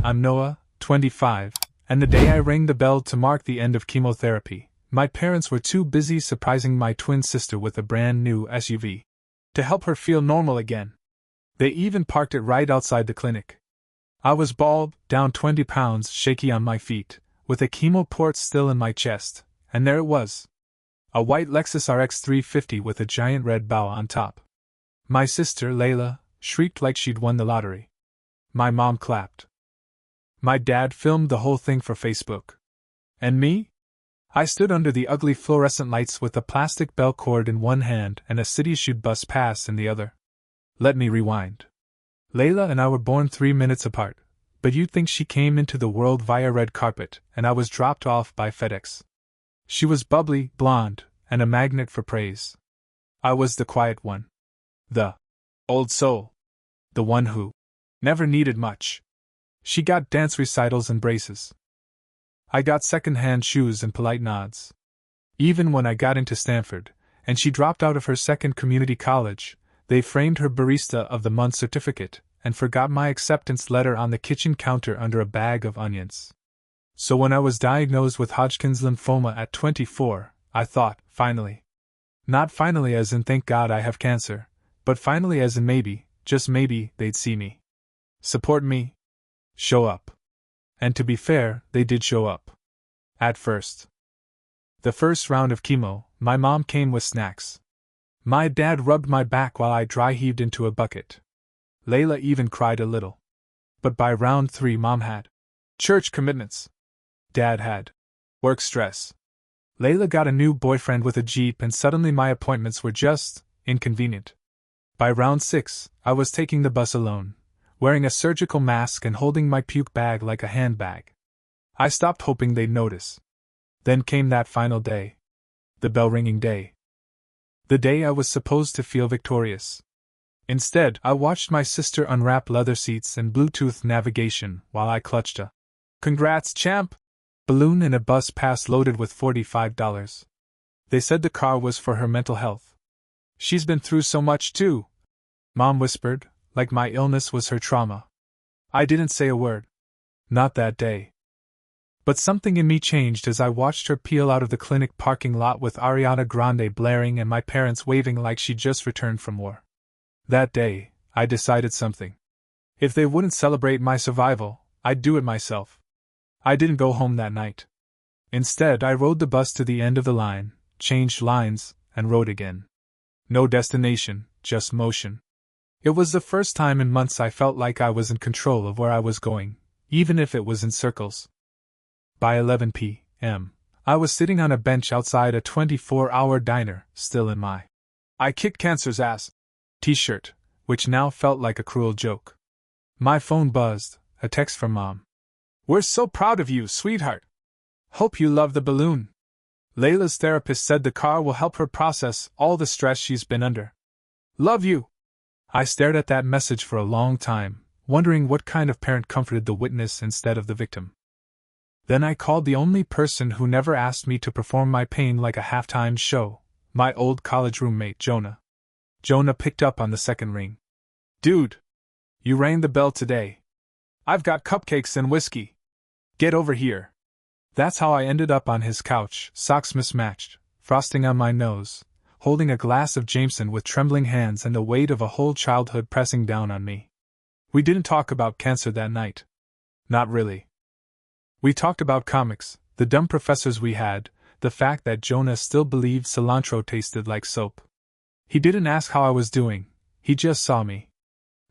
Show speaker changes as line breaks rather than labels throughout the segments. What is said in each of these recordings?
I'm Noah, 25, and the day I rang the bell to mark the end of chemotherapy, my parents were too busy surprising my twin sister with a brand new SUV. To help her feel normal again. They even parked it right outside the clinic. I was bald, down 20 pounds, shaky on my feet, with a chemo port still in my chest, and there it was. A white Lexus RX 350 with a giant red bow on top. My sister, Layla, shrieked like she'd won the lottery. My mom clapped. My dad filmed the whole thing for Facebook. And me? I stood under the ugly fluorescent lights with a plastic bell cord in one hand and a city-issued bus pass in the other. Let me rewind. Layla and I were born 3 minutes apart, but you'd think she came into the world via red carpet and I was dropped off by FedEx. She was bubbly, blonde, and a magnet for praise. I was the quiet one. The old soul. The one who never needed much. She got dance recitals and braces. I got second-hand shoes and polite nods. Even when I got into Stanford, and she dropped out of her second community college, they framed her Barista of the Month certificate and forgot my acceptance letter on the kitchen counter under a bag of onions. So when I was diagnosed with Hodgkin's lymphoma at 24, I thought, finally. Not finally as in thank God I have cancer, but finally as in maybe, just maybe, they'd see me. Support me. Show up. And to be fair, they did show up. At first. The first round of chemo, my mom came with snacks. My dad rubbed my back while I dry heaved into a bucket. Layla even cried a little. But by round 3 Mom had church commitments. Dad had work stress. Layla got a new boyfriend with a Jeep and suddenly my appointments were just inconvenient. By round 6, I was taking the bus alone, wearing a surgical mask and holding my puke bag like a handbag. I stopped hoping they'd notice. Then came that final day. The bell-ringing day. The day I was supposed to feel victorious. Instead, I watched my sister unwrap leather seats and Bluetooth navigation while I clutched a "Congrats, champ!" balloon in a bus pass loaded with $45. They said the car was for her mental health. She's been through so much too, Mom whispered, like my illness was her trauma. I didn't say a word. Not that day. But something in me changed as I watched her peel out of the clinic parking lot with Ariana Grande blaring and my parents waving like she'd just returned from war. That day, I decided something. If they wouldn't celebrate my survival, I'd do it myself. I didn't go home that night. Instead, I rode the bus to the end of the line, changed lines, and rode again. No destination, just motion. It was the first time in months I felt like I was in control of where I was going, even if it was in circles. By 11 p.m., I was sitting on a bench outside a 24-hour diner, still in my "I kicked cancer's ass" t-shirt, which now felt like a cruel joke. My phone buzzed, a text from Mom. "We're so proud of you, sweetheart. Hope you love the balloon. Layla's therapist said the car will help her process all the stress she's been under. Love you." I stared at that message for a long time, wondering what kind of parent comforted the witness instead of the victim. Then I called the only person who never asked me to perform my pain like a halftime show, my old college roommate, Jonah. Jonah picked up on the second ring. "Dude, you rang the bell today. I've got cupcakes and whiskey. Get over here." That's how I ended up on his couch, socks mismatched, frosting on my nose, holding a glass of Jameson with trembling hands and the weight of a whole childhood pressing down on me. We didn't talk about cancer that night. Not really. We talked about comics, the dumb professors we had, the fact that Jonah still believed cilantro tasted like soap. He didn't ask how I was doing, he just saw me.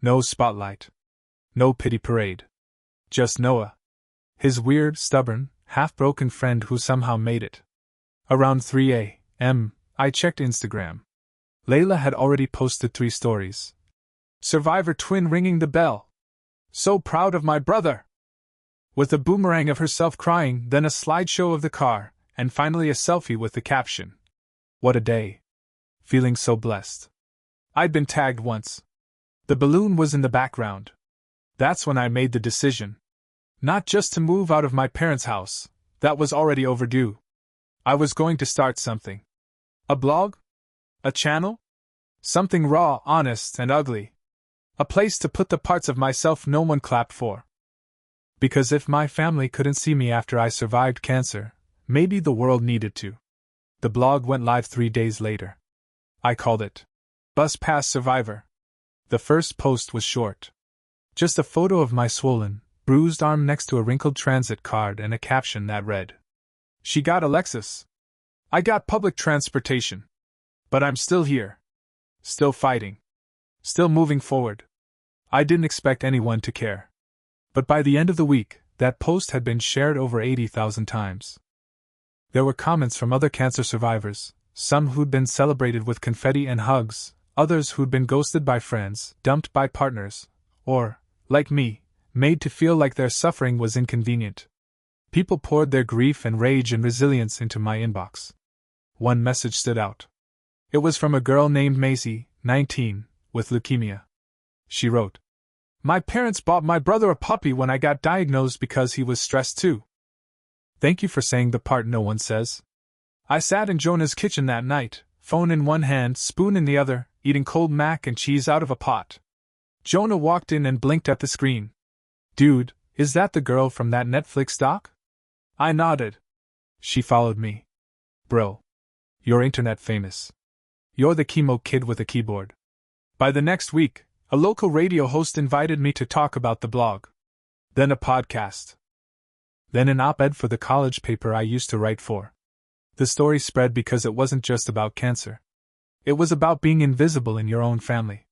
No spotlight. No pity parade. Just Noah. His weird, stubborn, half-broken friend who somehow made it. Around 3 a.m., I checked Instagram. Layla had already posted 3 stories. Survivor twin ringing the bell. So proud of my brother! With a boomerang of herself crying, then a slideshow of the car, and finally a selfie with the caption. What a day. Feeling so blessed. I'd been tagged once. The balloon was in the background. That's when I made the decision. Not just to move out of my parents' house, that was already overdue. I was going to start something. A blog? A channel? Something raw, honest, and ugly. A place to put the parts of myself no one clapped for. Because if my family couldn't see me after I survived cancer, maybe the world needed to. The blog went live 3 days later. I called it Bus Pass Survivor. The first post was short. Just a photo of my swollen, bruised arm next to a wrinkled transit card and a caption that read, "She got a Lexus. I got public transportation. But I'm still here. Still fighting. Still moving forward." I didn't expect anyone to care. But by the end of the week, that post had been shared over 80,000 times. There were comments from other cancer survivors, some who'd been celebrated with confetti and hugs, others who'd been ghosted by friends, dumped by partners, or, like me, made to feel like their suffering was inconvenient. People poured their grief and rage and resilience into my inbox. One message stood out. It was from a girl named Macy, 19, with leukemia. She wrote, "My parents bought my brother a puppy when I got diagnosed because he was stressed too. Thank you for saying the part no one says. I sat in Jonah's kitchen that night, phone in one hand, spoon in the other, eating cold mac and cheese out of a pot. Jonah walked in and blinked at the screen. 'Dude, is that the girl from that Netflix doc?' I nodded. She followed me. 'Bro, you're internet famous. You're the chemo kid with a keyboard.' By the next week, a local radio host invited me to talk about the blog. Then a podcast. Then an op-ed for the college paper I used to write for. The story spread because it wasn't just about cancer. It was about being invisible in your own family.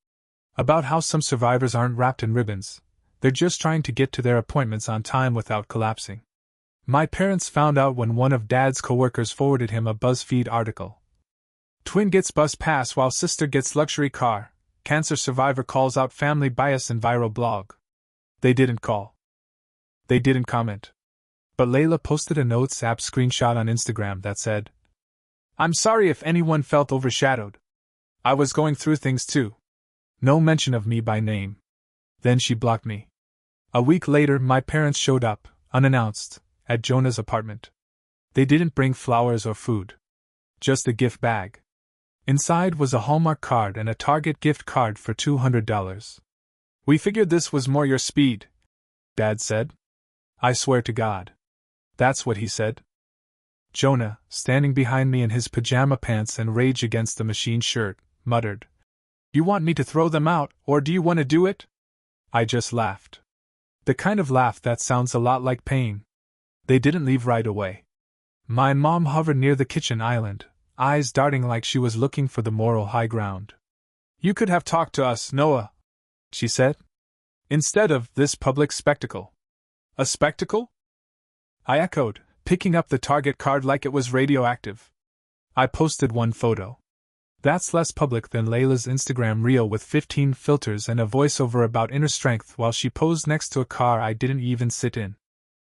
About how some survivors aren't wrapped in ribbons, they're just trying to get to their appointments on time without collapsing. My parents found out when one of Dad's coworkers forwarded him a BuzzFeed article. Twin gets bus pass while sister gets luxury car. Cancer survivor calls out family bias in viral blog. They didn't call. They didn't comment. But Layla posted a Notes app screenshot on Instagram that said, "I'm sorry if anyone felt overshadowed. I was going through things too." No mention of me by name. Then she blocked me. A week later, my parents showed up, unannounced, at Jonah's apartment. They didn't bring flowers or food. Just a gift bag. Inside was a Hallmark card and a Target gift card for $200. "We figured this was more your speed," Dad said. I swear to God. That's what he said. Jonah, standing behind me in his pajama pants and Rage Against the Machine shirt, muttered, "You want me to throw them out, or do you want to do it?" I just laughed. The kind of laugh that sounds a lot like pain. They didn't leave right away. My mom hovered near the kitchen island, eyes darting like she was looking for the moral high ground. "You could have talked to us, Noah," she said, "instead of this public spectacle." "A spectacle?" I echoed, picking up the Target card like it was radioactive. I posted one photo. That's less public than Layla's Instagram reel with 15 filters and a voiceover about inner strength while she posed next to a car I didn't even sit in.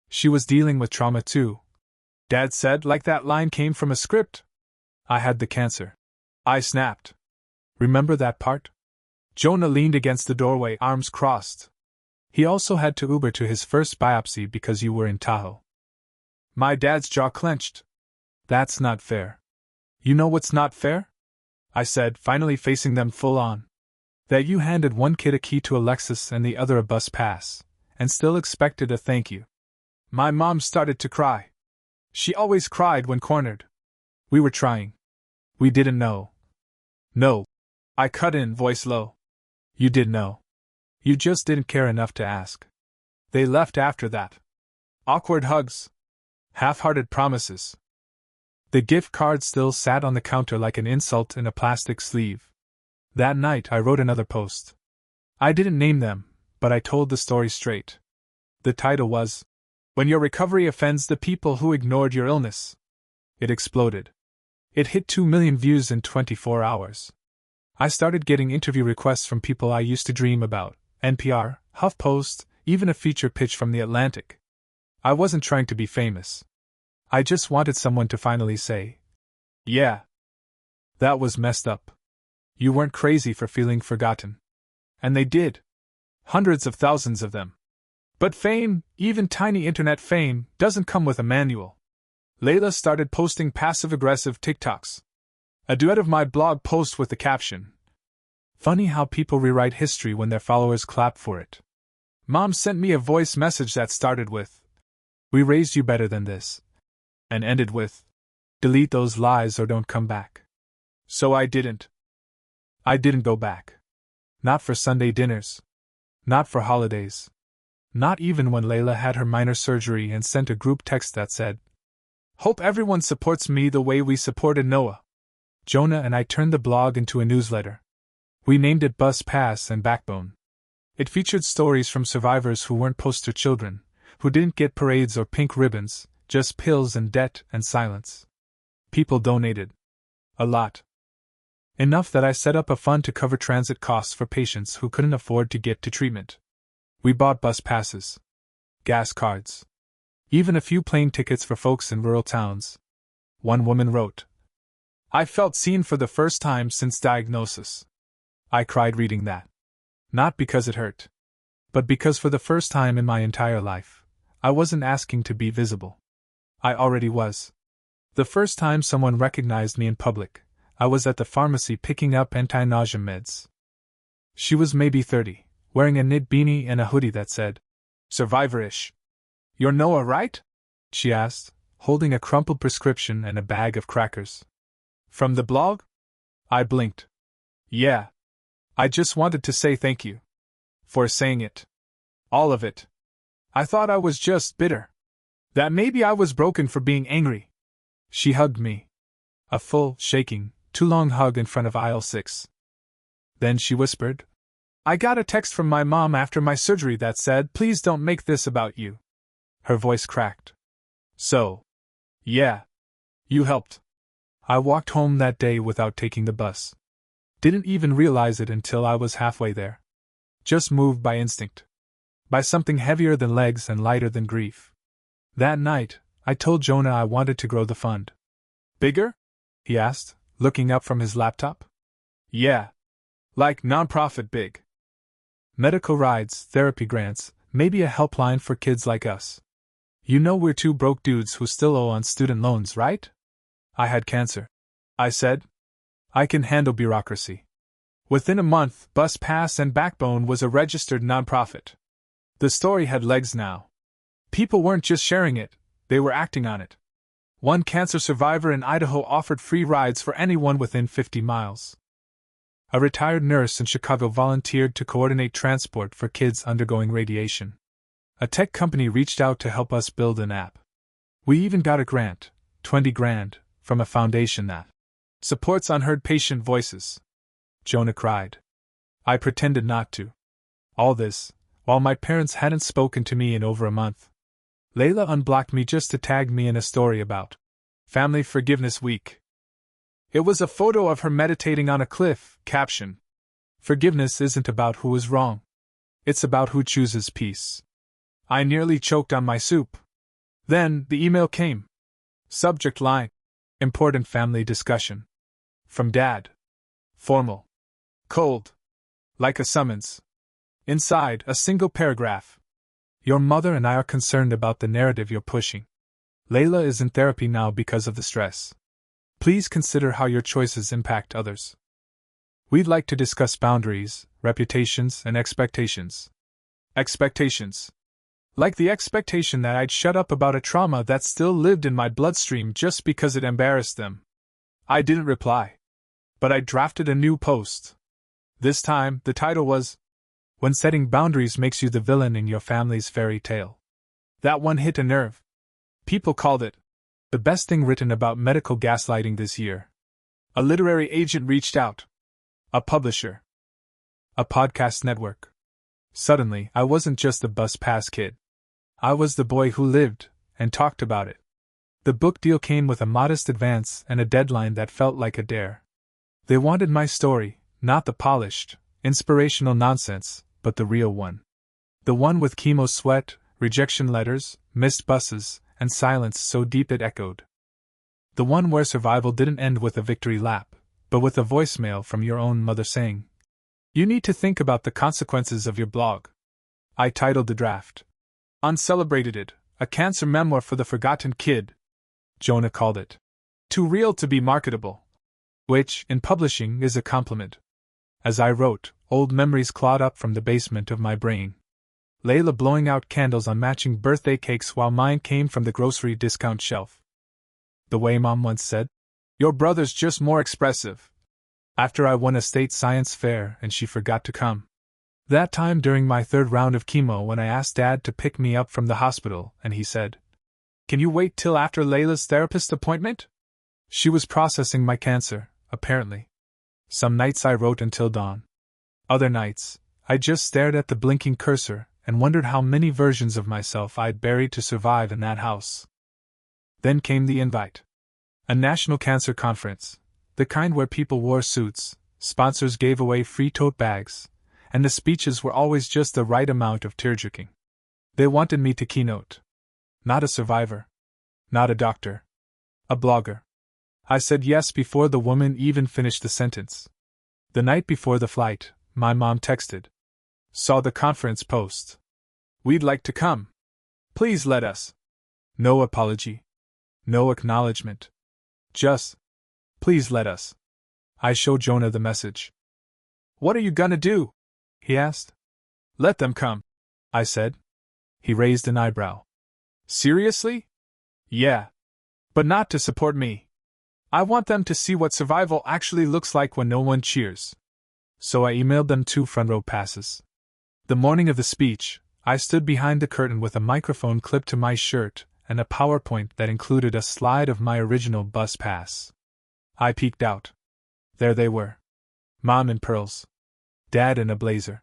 She was dealing with trauma too. Dad said like that line came from a script. I had the cancer. I snapped. Remember that part? Jonah leaned against the doorway, arms crossed. He also had to Uber to his first biopsy because you were in Tahoe. My dad's jaw clenched. That's not fair. You know what's not fair? I said, finally facing them full on. That you handed one kid a key to a Lexus and the other a bus pass, and still expected a thank you. My mom started to cry. She always cried when cornered. We were trying. We didn't know. No. I cut in, voice low. You did know. You just didn't care enough to ask. They left after that. Awkward hugs. Half-hearted promises. The gift card still sat on the counter like an insult in a plastic sleeve. That night I wrote another post. I didn't name them, but I told the story straight. The title was, "When Your Recovery Offends the People Who Ignored Your Illness." It exploded. It hit 2 million views in 24 hours. I started getting interview requests from people I used to dream about, NPR, HuffPost, even a feature pitch from The Atlantic. I wasn't trying to be famous. I just wanted someone to finally say, "Yeah, that was messed up. You weren't crazy for feeling forgotten." And they did. Hundreds of thousands of them. But fame, even tiny internet fame, doesn't come with a manual. Layla started posting passive-aggressive TikToks. A duet of my blog post with the caption, "Funny how people rewrite history when their followers clap for it." Mom sent me a voice message that started with, "We raised you better than this," and ended with, "Delete those lies or don't come back." So I didn't. I didn't go back. Not for Sunday dinners. Not for holidays. Not even when Layla had her minor surgery and sent a group text that said, "Hope everyone supports me the way we supported Noah." Jonah and I turned the blog into a newsletter. We named it Bus Pass and Backbone. It featured stories from survivors who weren't poster children, who didn't get parades or pink ribbons, just pills and debt and silence. People donated. A lot. Enough that I set up a fund to cover transit costs for patients who couldn't afford to get to treatment. We bought bus passes, gas cards, even a few plane tickets for folks in rural towns. One woman wrote, "I felt seen for the first time since diagnosis." I cried reading that. Not because it hurt, but because for the first time in my entire life, I wasn't asking to be visible. I already was. The first time someone recognized me in public, I was at the pharmacy picking up anti-nausea meds. She was maybe 30, wearing a knit beanie and a hoodie that said, "Survivor-ish." "You're Noah, right?" she asked, holding a crumpled prescription and a bag of crackers. "From the blog?" I blinked. "Yeah. I just wanted to say thank you. For saying it. All of it. I thought I was just bitter. That maybe I was broken for being angry." She hugged me. A full, shaking, too long hug in front of aisle 6. Then she whispered, "I got a text from my mom after my surgery that said, 'Please don't make this about you.'" Her voice cracked. "So. Yeah. You helped." I walked home that day without taking the bus. Didn't even realize it until I was halfway there. Just moved by instinct. By something heavier than legs and lighter than grief. That night, I told Jonah I wanted to grow the fund. "Bigger?" he asked, looking up from his laptop. "Yeah. Like nonprofit big. Medical rides, therapy grants, maybe a helpline for kids like us. You know we're two broke dudes who still owe on student loans, right?" "I had cancer," I said. "I can handle bureaucracy." Within a month, Bus Pass and Backbone was a registered nonprofit. The story had legs now. People weren't just sharing it, they were acting on it. One cancer survivor in Idaho offered free rides for anyone within 50 miles. A retired nurse in Chicago volunteered to coordinate transport for kids undergoing radiation. A tech company reached out to help us build an app. We even got a grant, $20,000, from a foundation that supports unheard patient voices. Jonah cried. I pretended not to. All this, while my parents hadn't spoken to me in over a month. Layla unblocked me just to tag me in a story about Family Forgiveness Week. It was a photo of her meditating on a cliff, caption, "Forgiveness isn't about who is wrong. It's about who chooses peace." I nearly choked on my soup. Then, the email came. Subject line, "Important family discussion." From Dad. Formal. Cold. Like a summons. Inside, a single paragraph. "Your mother and I are concerned about the narrative you're pushing. Layla is in therapy now because of the stress. Please consider how your choices impact others. We'd like to discuss boundaries, reputations, and expectations." Expectations. Like the expectation that I'd shut up about a trauma that still lived in my bloodstream just because it embarrassed them. I didn't reply. But I drafted a new post. This time, the title was, "When Setting Boundaries Makes You the Villain in Your Family's Fairy Tale." That one hit a nerve. People called it the best thing written about medical gaslighting this year. A literary agent reached out. A publisher. A podcast network. Suddenly, I wasn't just a bus pass kid. I was the boy who lived and talked about it. The book deal came with a modest advance and a deadline that felt like a dare. They wanted my story, not the polished, inspirational nonsense, but the real one. The one with chemo sweat, rejection letters, missed buses, and silence so deep it echoed. The one where survival didn't end with a victory lap, but with a voicemail from your own mother saying, "You need to think about the consequences of your blog." I titled the draft, "Uncelebrated, a cancer memoir for the forgotten kid." Jonah called it "too real to be marketable," which, in publishing, is a compliment. As I wrote, old memories clawed up from the basement of my brain. Layla blowing out candles on matching birthday cakes while mine came from the grocery discount shelf. The way Mom once said, "Your brother's just more expressive." After I won a state science fair and she forgot to come. That time during my third round of chemo when I asked Dad to pick me up from the hospital and he said, "Can you wait till after Layla's therapist appointment?" She was processing my cancer, apparently. Some nights I wrote until dawn. Other nights, I just stared at the blinking cursor and wondered how many versions of myself I'd buried to survive in that house. Then came the invite. A national cancer conference, the kind where people wore suits, sponsors gave away free tote bags, and the speeches were always just the right amount of tear-jerking. They wanted me to keynote. Not a survivor. Not a doctor. A blogger. I said yes before the woman even finished the sentence. The night before the flight, my mom texted. Saw the conference post. "We'd like to come. Please let us." No apology. No acknowledgement. Just, "Please let us." I showed Jonah the message. "What are you gonna do?" he asked. "Let them come," I said. He raised an eyebrow. "Seriously?" "Yeah. But not to support me. I want them to see what survival actually looks like when no one cheers." So I emailed them 2 front row passes. The morning of the speech, I stood behind the curtain with a microphone clipped to my shirt and a PowerPoint that included a slide of my original bus pass. I peeked out. There they were. Mom in pearls. Dad in a blazer.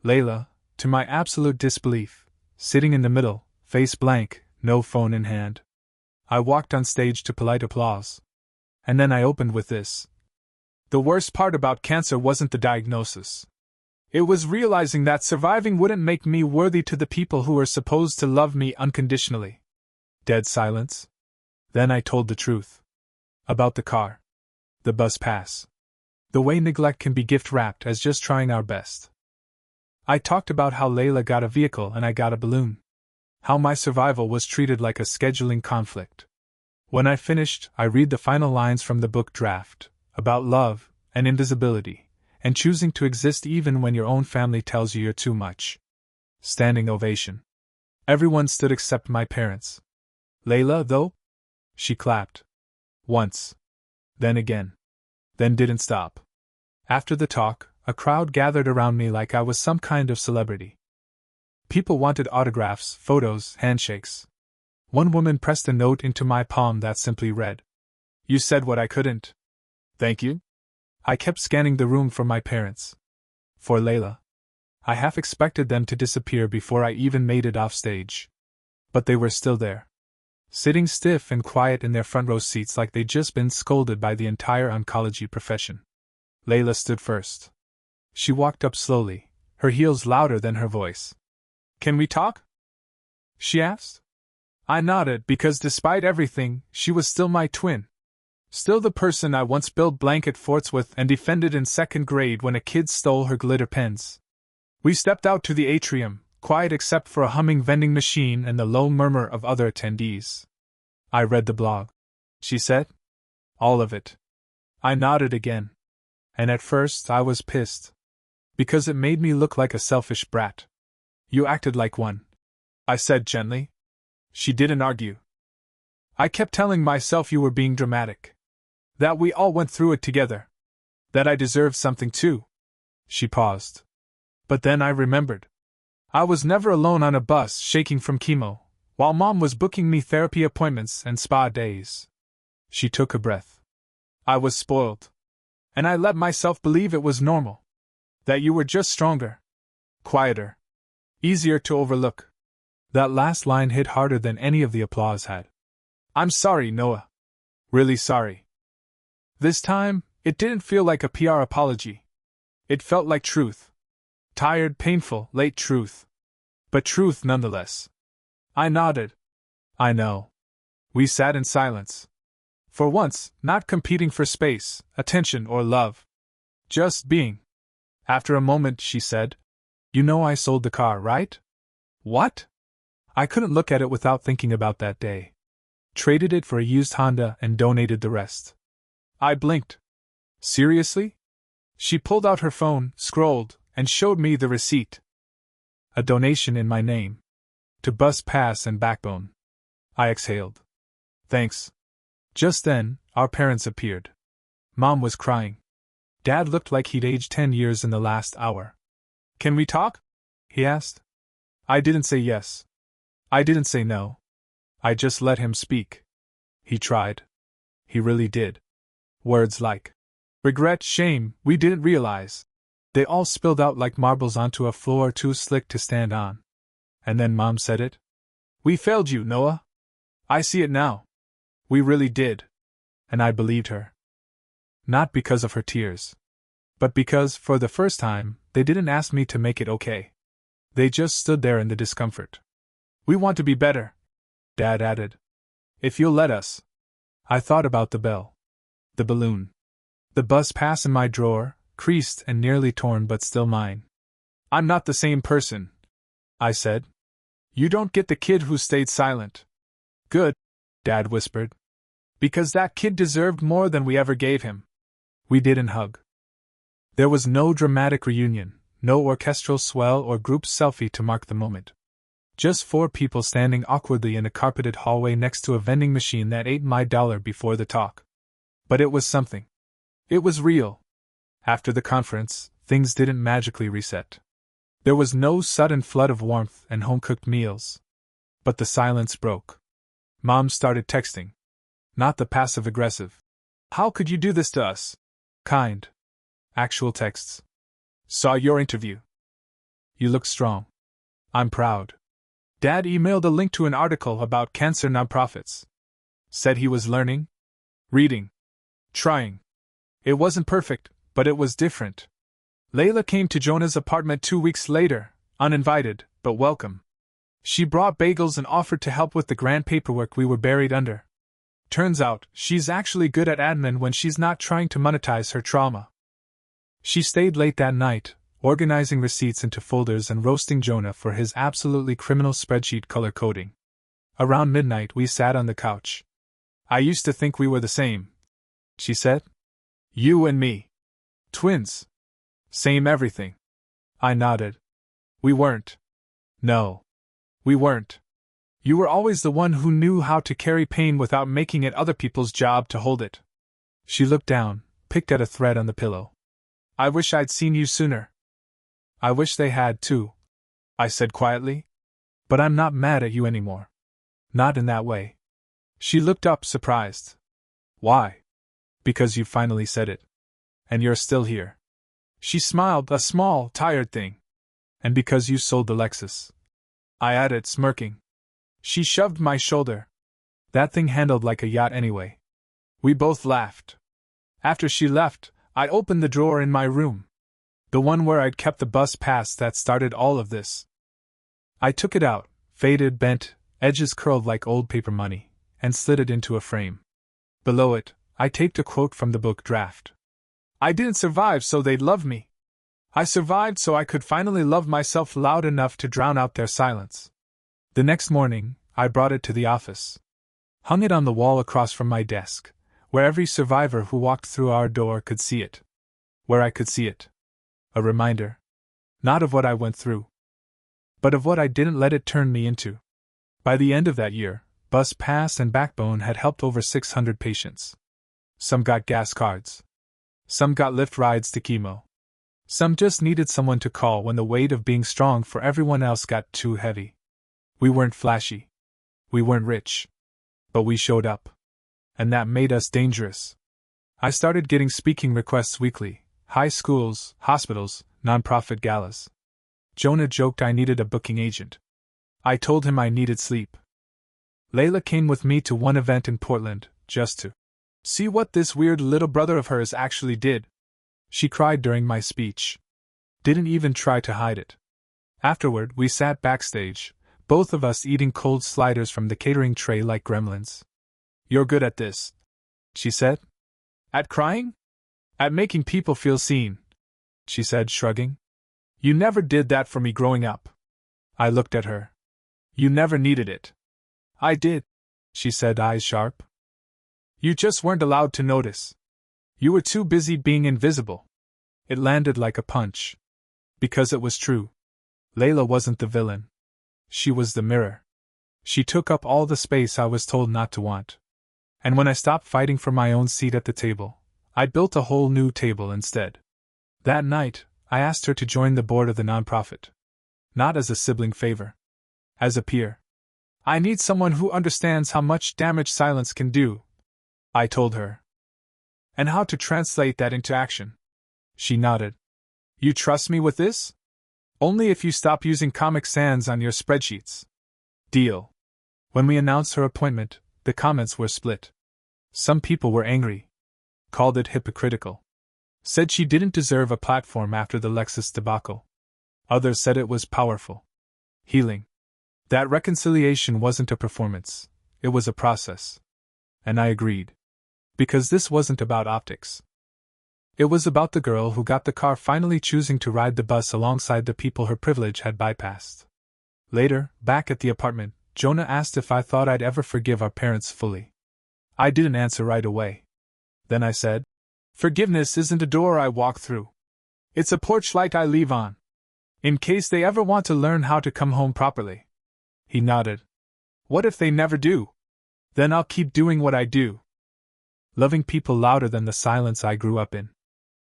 Layla, to my absolute disbelief, sitting in the middle, face blank, no phone in hand. I walked on stage to polite applause. And then I opened with this. The worst part about cancer wasn't the diagnosis. It was realizing that surviving wouldn't make me worthy to the people who were supposed to love me unconditionally. Dead silence. Then I told the truth. About the car. The bus pass. The way neglect can be gift-wrapped as just trying our best. I talked about how Layla got a vehicle and I got a balloon. How my survival was treated like a scheduling conflict. When I finished, I read the final lines from the book draft, about love and invisibility, and choosing to exist even when your own family tells you you're too much. Standing ovation. Everyone stood except my parents. Layla, though? She clapped. Once. Then again. Then didn't stop. After the talk, a crowd gathered around me like I was some kind of celebrity. People wanted autographs, photos, handshakes. One woman pressed a note into my palm that simply read, "You said what I couldn't. Thank you." I kept scanning the room for my parents. For Layla. I half expected them to disappear before I even made it off stage. But they were still there. Sitting stiff and quiet in their front row seats like they'd just been scolded by the entire oncology profession. Layla stood first. She walked up slowly, her heels louder than her voice. "Can we talk?" she asked. I nodded because despite everything, she was still my twin. Still the person I once built blanket forts with and defended in 2nd grade when a kid stole her glitter pens. We stepped out to the atrium, quiet except for a humming vending machine and the low murmur of other attendees. "I read the blog," she said. "All of it." I nodded again. And at first I was pissed. Because it made me look like a selfish brat. "You acted like one," I said gently. She didn't argue. "I kept telling myself you were being dramatic. That we all went through it together. That I deserved something too." She paused. But then I remembered. I was never alone on a bus shaking from chemo, while Mom was booking me therapy appointments and spa days. She took a breath. "I was spoiled. And I let myself believe it was normal. That you were just stronger. Quieter. Easier to overlook." That last line hit harder than any of the applause had. "I'm sorry, Noah. Really sorry." This time, it didn't feel like a PR apology. It felt like truth. Tired, painful, late truth. But truth nonetheless. I nodded. "I know." We sat in silence. For once, not competing for space, attention, or love. Just being. After a moment, she said, "You know I sold the car, right?" "What?" I couldn't look at it without thinking about that day. Traded it for a used Honda and donated the rest. I blinked. "Seriously?" She pulled out her phone, scrolled, and showed me the receipt. A donation in my name. To Bus Pass and Backbone. I exhaled. Thanks. Just then, our parents appeared. Mom was crying. Dad looked like he'd aged 10 years in the last hour. Can we talk? He asked. I didn't say yes. I didn't say no. I just let him speak. He tried. He really did. Words like regret, shame, we didn't realize. They all spilled out like marbles onto a floor too slick to stand on. And then Mom said it. We failed you, Noah. I see it now. We really did. And I believed her. Not because of her tears. But because, for the first time, they didn't ask me to make it okay. They just stood there in the discomfort. We want to be better, Dad added. If you'll let us. I thought about the bell. The balloon. The bus pass in my drawer, creased and nearly torn but still mine. I'm not the same person, I said. You don't get the kid who stayed silent. Good, Dad whispered. Because that kid deserved more than we ever gave him. We didn't hug. There was no dramatic reunion, no orchestral swell or group selfie to mark the moment. Just 4 people standing awkwardly in a carpeted hallway next to a vending machine that ate my dollar before the talk. But it was something. It was real. After the conference, things didn't magically reset. There was no sudden flood of warmth and home-cooked meals. But the silence broke. Mom started texting. Not the passive-aggressive. How could you do this to us? Kind. Actual texts. Saw your interview. You look strong. I'm proud. Dad emailed a link to an article about cancer nonprofits. Said he was learning, reading, trying. It wasn't perfect, but it was different. Layla came to Jonah's apartment 2 weeks later, uninvited, but welcome. She brought bagels and offered to help with the grant paperwork we were buried under. Turns out, she's actually good at admin when she's not trying to monetize her trauma. She stayed late that night, organizing receipts into folders and roasting Jonah for his absolutely criminal spreadsheet color coding. Around midnight we sat on the couch. I used to think we were the same, she said. You and me. Twins. Same everything. I nodded. We weren't. No. We weren't. You were always the one who knew how to carry pain without making it other people's job to hold it. She looked down, picked at a thread on the pillow. I wish I'd seen you sooner. I wish they had too, I said quietly. But I'm not mad at you anymore. Not in that way. She looked up, surprised. Why? Because you finally said it. And you're still here. She smiled, a small, tired thing. And because you sold the Lexus. I added, smirking. She shoved my shoulder. That thing handled like a yacht anyway. We both laughed. After she left, I opened the drawer in my room. The one where I'd kept the bus pass that started all of this. I took it out, faded, bent, edges curled like old paper money, and slid it into a frame. Below it, I taped a quote from the book Draft. I didn't survive so they'd love me. I survived so I could finally love myself loud enough to drown out their silence. The next morning, I brought it to the office. Hung it on the wall across from my desk, where every survivor who walked through our door could see it. Where I could see it. A reminder. Not of what I went through, but of what I didn't let it turn me into. By the end of that year, Bus Pass and Backbone had helped over 600 patients. Some got gas cards. Some got lift rides to chemo. Some just needed someone to call when the weight of being strong for everyone else got too heavy. We weren't flashy. We weren't rich. But we showed up. And that made us dangerous. I started getting speaking requests weekly. High schools, hospitals, nonprofit galas. Jonah joked I needed a booking agent. I told him I needed sleep. Layla came with me to one event in Portland, just to see what this weird little brother of hers actually did. She cried during my speech. Didn't even try to hide it. Afterward, we sat backstage, both of us eating cold sliders from the catering tray like gremlins. You're good at this, she said. At crying? At making people feel seen, she said, shrugging. You never did that for me growing up. I looked at her. You never needed it. I did, she said, eyes sharp. You just weren't allowed to notice. You were too busy being invisible. It landed like a punch. Because it was true. Layla wasn't the villain. She was the mirror. She took up all the space I was told not to want. And when I stopped fighting for my own seat at the table, I built a whole new table instead. That night, I asked her to join the board of the nonprofit. Not as a sibling favor. As a peer. I need someone who understands how much damage silence can do, I told her. And how to translate that into action. She nodded. You trust me with this? Only if you stop using Comic Sans on your spreadsheets. Deal. When we announced her appointment, the comments were split. Some people were angry. Called it hypocritical. Said she didn't deserve a platform after the Lexus debacle. Others said it was powerful. Healing. That reconciliation wasn't a performance, it was a process. And I agreed. Because this wasn't about optics. It was about the girl who got the car finally choosing to ride the bus alongside the people her privilege had bypassed. Later, back at the apartment, Jonah asked if I thought I'd ever forgive our parents fully. I didn't answer right away. Then I said, forgiveness isn't a door I walk through. It's a porch light I leave on. In case they ever want to learn how to come home properly. He nodded. What if they never do? Then I'll keep doing what I do. Loving people louder than the silence I grew up in.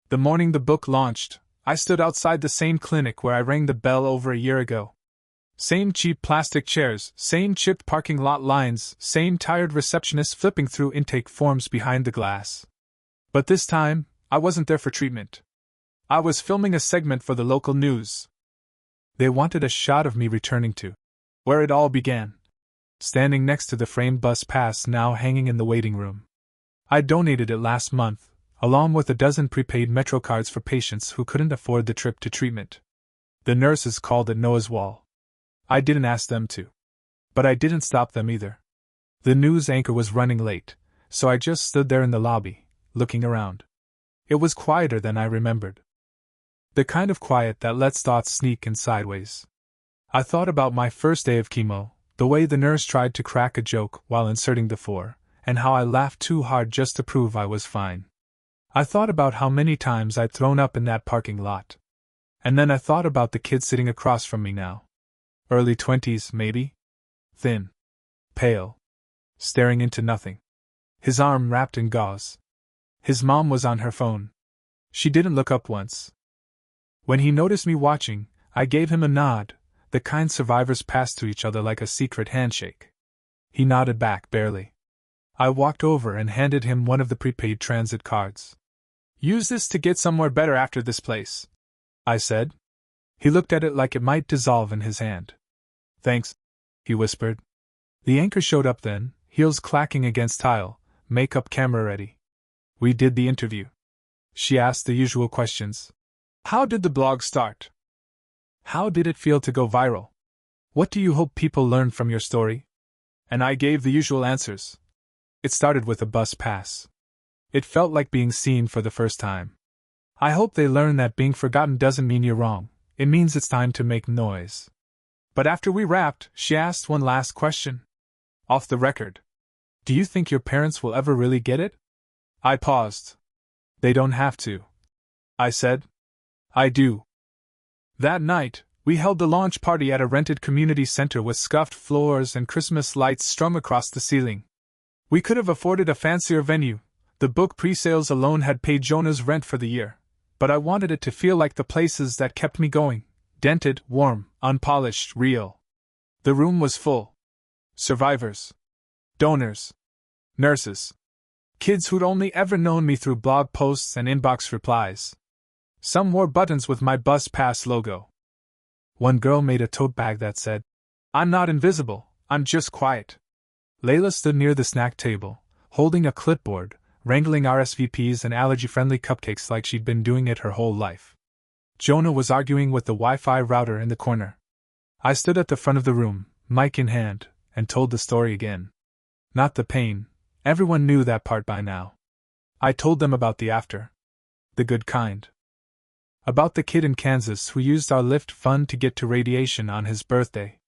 The morning the book launched, I stood outside the same clinic where I rang the bell over a year ago. Same cheap plastic chairs, same chipped parking lot lines, same tired receptionists flipping through intake forms behind the glass. But this time, I wasn't there for treatment. I was filming a segment for the local news. They wanted a shot of me returning to where it all began. Standing next to the framed bus pass now hanging in the waiting room. I donated it last month, along with a dozen prepaid Metro cards for patients who couldn't afford the trip to treatment. The nurses called it Noah's Wall. I didn't ask them to. But I didn't stop them either. The news anchor was running late, so I just stood there in the lobby, looking around. It was quieter than I remembered. The kind of quiet that lets thoughts sneak in sideways. I thought about my first day of chemo, the way the nurse tried to crack a joke while inserting the 4, and how I laughed too hard just to prove I was fine. I thought about how many times I'd thrown up in that parking lot. And then I thought about the kid sitting across from me now. Early 20s, maybe? Thin. Pale. Staring into nothing. His arm wrapped in gauze. His mom was on her phone. She didn't look up once. When he noticed me watching, I gave him a nod, the kind survivors pass to each other like a secret handshake. He nodded back barely. I walked over and handed him one of the prepaid transit cards. Use this to get somewhere better after this place, I said. He looked at it like it might dissolve in his hand. Thanks, he whispered. The anchor showed up then, heels clacking against tile, makeup camera ready. We did the interview. She asked the usual questions. How did the blog start? How did it feel to go viral? What do you hope people learn from your story? And I gave the usual answers. It started with a bus pass. It felt like being seen for the first time. I hope they learn that being forgotten doesn't mean you're wrong, it means it's time to make noise. But after we wrapped, she asked one last question. Off the record. Do you think your parents will ever really get it? I paused. They don't have to. I said. I do. That night, we held the launch party at a rented community center with scuffed floors and Christmas lights strung across the ceiling. We could have afforded a fancier venue. The book pre-sales alone had paid Jonah's rent for the year. But I wanted it to feel like the places that kept me going. Dented, warm, unpolished, real. The room was full. Survivors. Donors. Nurses. Kids who'd only ever known me through blog posts and inbox replies. Some wore buttons with my bus pass logo. One girl made a tote bag that said, I'm not invisible, I'm just quiet. Layla stood near the snack table, holding a clipboard, wrangling RSVPs and allergy-friendly cupcakes like she'd been doing it her whole life. Jonah was arguing with the Wi-Fi router in the corner. I stood at the front of the room, mic in hand, and told the story again. Not the pain, everyone knew that part by now. I told them about the after. The good kind. About the kid in Kansas who used our Lyft fund to get to radiation on his birthday.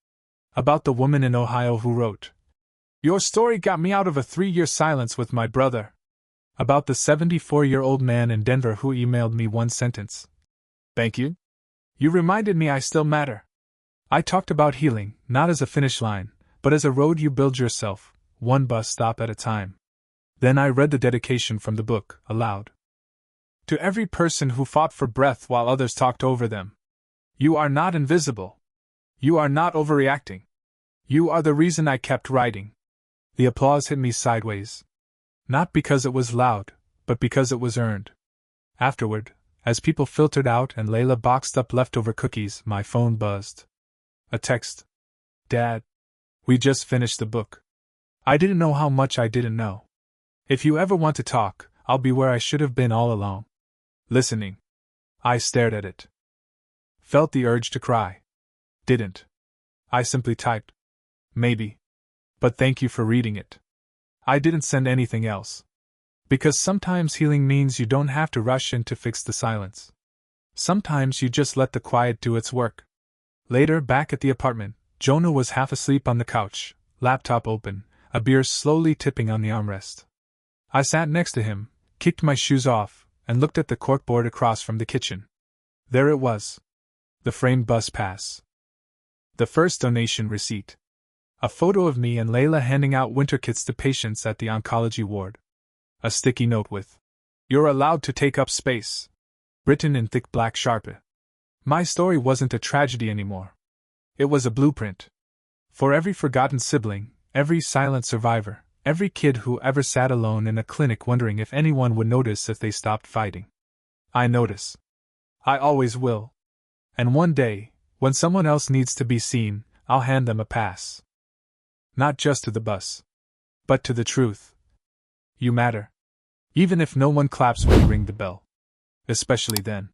About the woman in Ohio who wrote, Your story got me out of a 3-year silence with my brother. About the 74-year-old man in Denver who emailed me one sentence. Thank you. You reminded me I still matter. I talked about healing, not as a finish line, but as a road you build yourself, one bus stop at a time. Then I read the dedication from the book, aloud. To every person who fought for breath while others talked over them. You are not invisible. You are not overreacting. You are the reason I kept writing. The applause hit me sideways. Not because it was loud, but because it was earned. Afterward, as people filtered out and Layla boxed up leftover cookies, my phone buzzed. A text. Dad. We just finished the book. I didn't know how much I didn't know. If you ever want to talk, I'll be where I should have been all along. Listening. I stared at it. Felt the urge to cry. Didn't. I simply typed. Maybe. But thank you for reading it. I didn't send anything else. Because sometimes healing means you don't have to rush in to fix the silence. Sometimes you just let the quiet do its work. Later, back at the apartment, Jonah was half asleep on the couch, laptop open, a beer slowly tipping on the armrest. I sat next to him, kicked my shoes off, and looked at the corkboard across from the kitchen. There it was. The framed bus pass. The first donation receipt. A photo of me and Layla handing out winter kits to patients at the oncology ward. A sticky note with, "You're allowed to take up space," written in thick black Sharpie. My story wasn't a tragedy anymore. It was a blueprint. For every forgotten sibling, every silent survivor, every kid who ever sat alone in a clinic wondering if anyone would notice if they stopped fighting. I notice. I always will. And one day, when someone else needs to be seen, I'll hand them a pass. Not just to the bus, but to the truth. You matter. Even if no one claps when you ring the bell. Especially then.